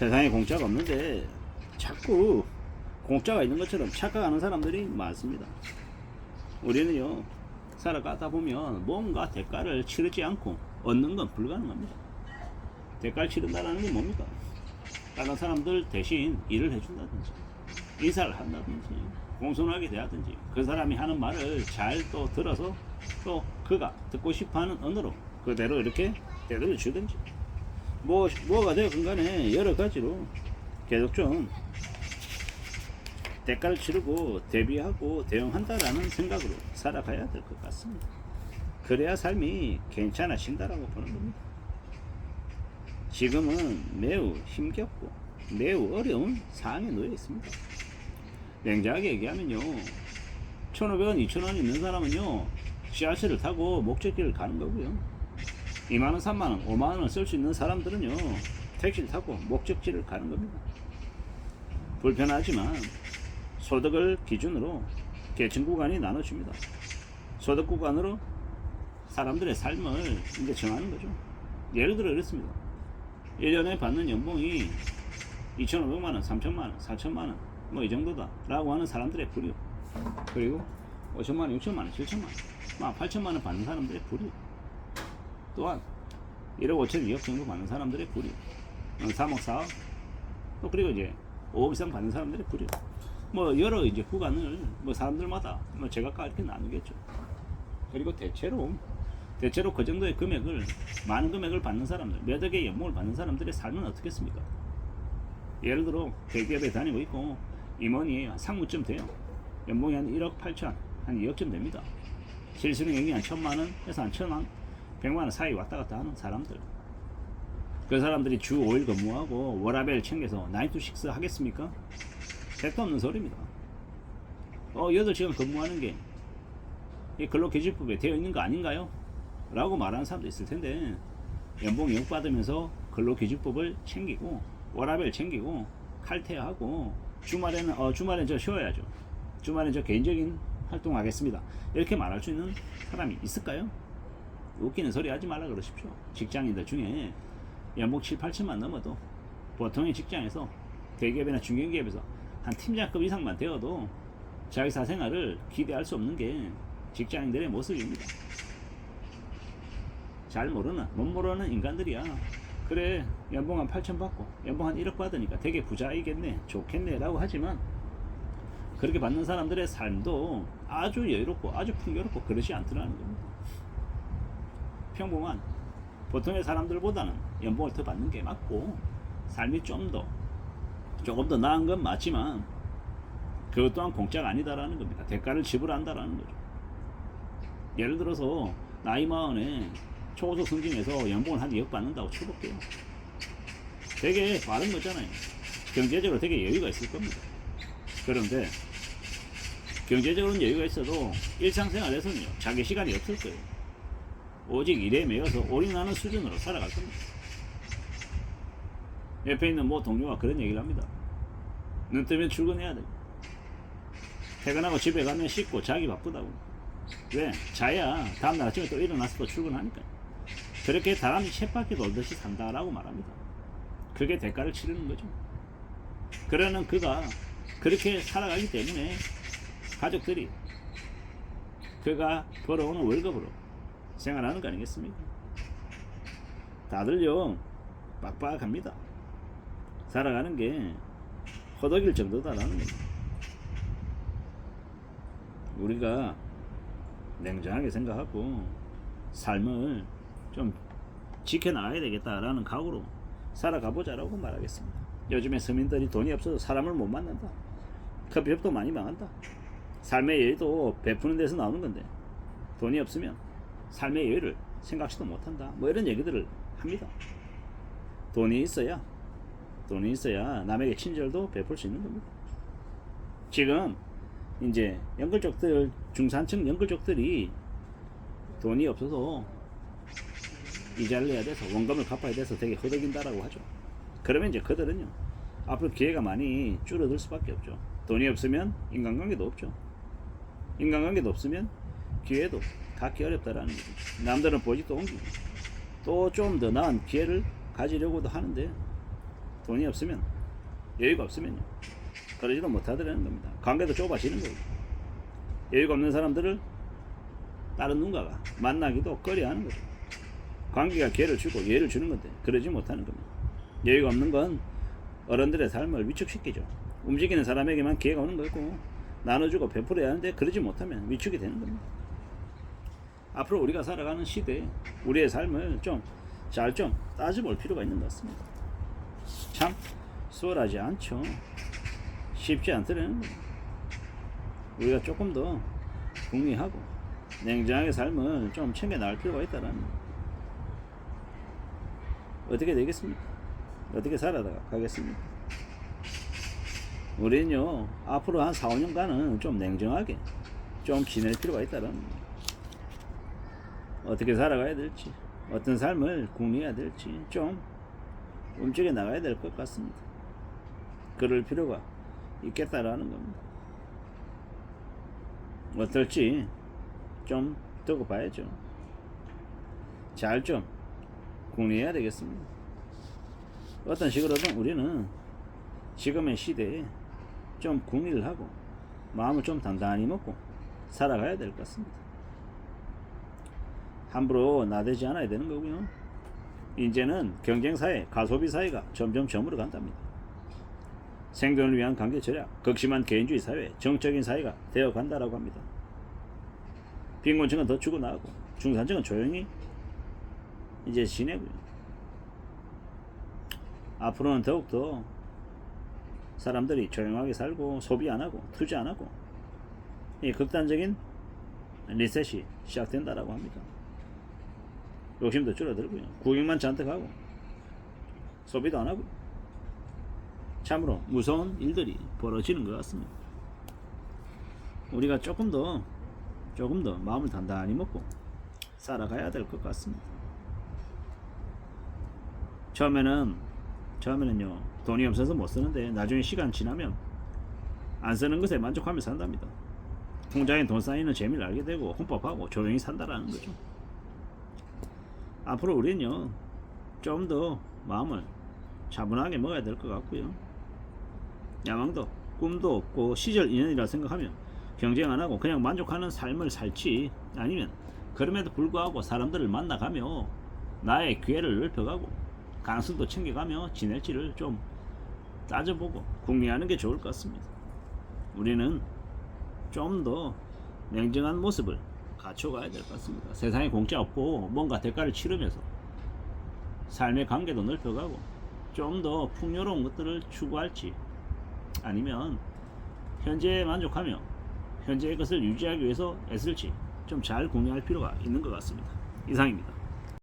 세상에 공짜가 없는데 자꾸 공짜가 있는 것처럼 착각하는 사람들이 많습니다. 우리는요, 살아가다 보면 뭔가 대가를 치르지 않고 얻는 건 불가능합니다. 대가를 치른다는 게 뭡니까? 다른 사람들 대신 일을 해준다든지, 인사를 한다든지, 공손하게 대하든지, 그 사람이 하는 말을 잘 또 들어서 또 그가 듣고 싶어하는 언어로 그대로 이렇게 대들어 주든지, 뭐가 되건 간에 여러 가지로 계속 좀 대가를 치르고 대비하고 대응한다라는 생각으로 살아가야 될 것 같습니다. 그래야 삶이 괜찮아진다라고 보는 겁니다. 지금은 매우 힘겹고 매우 어려운 상황에 놓여 있습니다. 냉정하게 얘기하면요, 1,500원, 2,000원 있는 사람은요, 지하철을 타고 목적지를 가는 거고요. 2만원, 3만원, 5만원을 쓸 수 있는 사람들은요, 택시를 타고 목적지를 가는 겁니다. 불편하지만 소득을 기준으로 계층 구간이 나눠집니다. 소득 구간으로 사람들의 삶을 이제 정하는 거죠. 예를 들어 이렇습니다. 1년에 받는 연봉이 2,500만원, 3,000만원, 4,000만원 뭐 이 정도다 라고 하는 사람들의 부류, 그리고 5천만원, 6천만원, 7천만원, 8천만원 받는 사람들의 부류, 또한 1억 5천, 2억 정도 받는 사람들의 부류, 3억, 4억, 또 그리고 이제 5억 이상 받는 사람들의 부류, 뭐 여러 이제 구간을 뭐 사람들마다 뭐 제각각 이렇게 나누겠죠. 그리고 대체로 그 정도의 금액을, 많은 금액을 받는 사람들, 몇 억의 연봉을 받는 사람들의 삶은 어떻겠습니까? 예를 들어 대기업에 다니고 있고 임원이 상무쯤 돼요. 연봉이 한 1억 8천, 한 2억쯤 됩니다. 실수령액이 한 1,000만원에서 한 1,000만, 100만원 사이 왔다 갔다 하는 사람들, 그 사람들이 주 5일 근무하고 워라밸 챙겨서 9to6 하겠습니까? 택도 없는 소리입니다. 8시간 근무하는 게 이 근로기준법에 되어 있는 거 아닌가요? 라고 말하는 사람도 있을 텐데, 연봉 2억 받으면서 근로기준법을 챙기고 워라밸 챙기고 칼퇴하고 주말에는 저 쉬어야죠, 주말에 저 개인적인 활동하겠습니다, 이렇게 말할 수 있는 사람이 있을까요? 웃기는 소리 하지 말라 그러십시오. 직장인들 중에 연봉 7, 8천만 넘어도 보통의 직장에서, 대기업이나 중견기업에서 한 팀장급 이상만 되어도 자기 사생활을 기대할 수 없는 게 직장인들의 모습입니다. 잘 모르는, 못 모르는 인간들이야 그래 연봉 한 8천 받고 연봉 한 1억 받으니까 되게 부자이겠네, 좋겠네 라고 하지만, 그렇게 받는 사람들의 삶도 아주 여유롭고 아주 풍요롭고 그러지 않더라는 겁니다. 평범한 보통의 사람들보다는 연봉을 더 받는 게 맞고, 삶이 조금 더 나은 건 맞지만 그것 또한 공짜가 아니다라는 겁니다. 대가를 지불한다라는 거죠. 예를 들어서 나이 마흔에 초고속 승진해서 연봉을 한 2억 받는다고 쳐볼게요. 되게 빠른 거잖아요. 경제적으로 되게 여유가 있을 겁니다. 그런데 경제적으로는 여유가 있어도 일상생활에서는요, 자기 시간이 없을 거예요. 오직 일에 매여서 올인하는 수준으로 살아갈 겁니다. 옆에 있는 뭐 동료가 그런 얘기를 합니다. 눈 뜨면 출근해야 돼. 퇴근하고 집에 가면 씻고 자기 바쁘다고. 왜? 자야 다음날 아침에 또 일어나서 또 출근하니까. 그렇게 다람쥐 쳇바퀴 돌듯이 산다라고 말합니다. 그게 대가를 치르는 거죠. 그러는 그가 그렇게 살아가기 때문에 가족들이 그가 벌어오는 월급으로 생활하는 거 아니겠습니까? 다들요 빡빡합니다. 살아가는 게 허덕일 정도다라는 겁니다. 우리가 냉정하게 생각하고 삶을 좀 지켜나가야 되겠다라는 각오로 살아가보자라고 말하겠습니다. 요즘에 서민들이 돈이 없어서 사람을 못 만난다, 커피숍도 많이 망한다, 삶의 여유도 베푸는 데서 나오는 건데 돈이 없으면 삶의 여유를 생각지도 못한다, 뭐 이런 얘기들을 합니다. 돈이 있어야 남에게 친절도 베풀 수 있는 겁니다. 지금 이제 연끌족들, 중산층 연끌족들이 돈이 없어서 이자를 내야 돼서 원금을 갚아야 돼서 되게 허덕인다라고 하죠. 그러면 이제 그들은요, 앞으로 기회가 많이 줄어들 수밖에 없죠. 돈이 없으면 인간관계도 없죠. 인간관계도 없으면 기회도 갖기 어렵다라는 거죠. 남들은 보직도 옮기고 또 좀 더 나은 기회를 가지려고도 하는데, 돈이 없으면, 여유가 없으면요, 그러지도 못하더라는 겁니다. 관계도 좁아지는 거예요. 여유가 없는 사람들을 다른 누군가가 만나기도 꺼려하는 거죠. 관계가 기회를 주고 예를 주는 건데 그러지 못하는 겁니다. 여유가 없는 건 어른들의 삶을 위축시키죠. 움직이는 사람에게만 기회가 오는 거고 나눠주고 베풀어야 하는데 그러지 못하면 위축이 되는 겁니다. 앞으로 우리가 살아가는 시대에 우리의 삶을 좀 잘 따져볼 필요가 있는 것 같습니다. 참 수월하지 않죠. 쉽지 않더라는 거예요. 우리가 조금 더 궁리하고 냉정하게 삶을 좀 챙겨 나갈 필요가 있다는 거예요. 어떻게 되겠습니까? 어떻게 살아가 가겠습니까? 우리는요 앞으로 한 4, 5년간은 좀 냉정하게 좀 지낼 필요가 있다는 거예요. 어떻게 살아가야 될지, 어떤 삶을 궁리해야 될지 좀 움직여 나가야 될 것 같습니다. 그럴 필요가 있겠다라는 겁니다. 어떨지 좀 두고 봐야죠. 잘 좀 궁리해야 되겠습니다. 어떤 식으로든 우리는 지금의 시대에 좀 궁리를 하고 마음을 좀 단단히 먹고 살아가야 될 것 같습니다. 함부로 나대지 않아야 되는 거고요. 이제는 경쟁사회, 가소비사회가 점점 저물어 간답니다. 생존을 위한 관계 절약, 극심한 개인주의 사회, 정적인 사회가 되어 간다라고 합니다. 빈곤층은 더 죽어나가고 중산층은 조용히 이제 지내고요. 앞으로는 더욱더 사람들이 조용하게 살고 소비 안 하고 투자 안 하고 이 극단적인 리셋이 시작된다라고 합니다. 욕심도 줄어들고요. 구경만 잔뜩 하고 소비도 안 하고 참으로 무서운 일들이 벌어지는 것 같습니다. 우리가 조금 더 마음을 단단히 먹고 살아가야 될 것 같습니다. 처음에는요 돈이 없어서 못 쓰는데 나중에 시간 지나면 안 쓰는 것에 만족하며 산답니다. 통장에 돈 쌓이는 재미를 알게 되고 혼밥하고 조용히 산다라는 거죠. 앞으로 우리는요 좀 더 마음을 차분하게 먹어야 될 것 같고요. 야망도 꿈도 없고 시절 인연이라 생각하며 경쟁 안 하고 그냥 만족하는 삶을 살지, 아니면 그럼에도 불구하고 사람들을 만나가며 나의 기회를 넓혀가고 가능성도 챙겨가며 지낼지를 좀 따져보고 궁리하는 게 좋을 것 같습니다. 우리는 좀 더 냉정한 모습을 갖춰가야 될 것 같습니다. 세상에 공짜 없고 뭔가 대가를 치르면서 삶의 관계도 넓혀가고 좀 더 풍요로운 것들을 추구할지, 아니면 현재에 만족하며 현재의 것을 유지하기 위해서 애쓸지 좀 잘 궁리할 필요가 있는 것 같습니다. 이상입니다.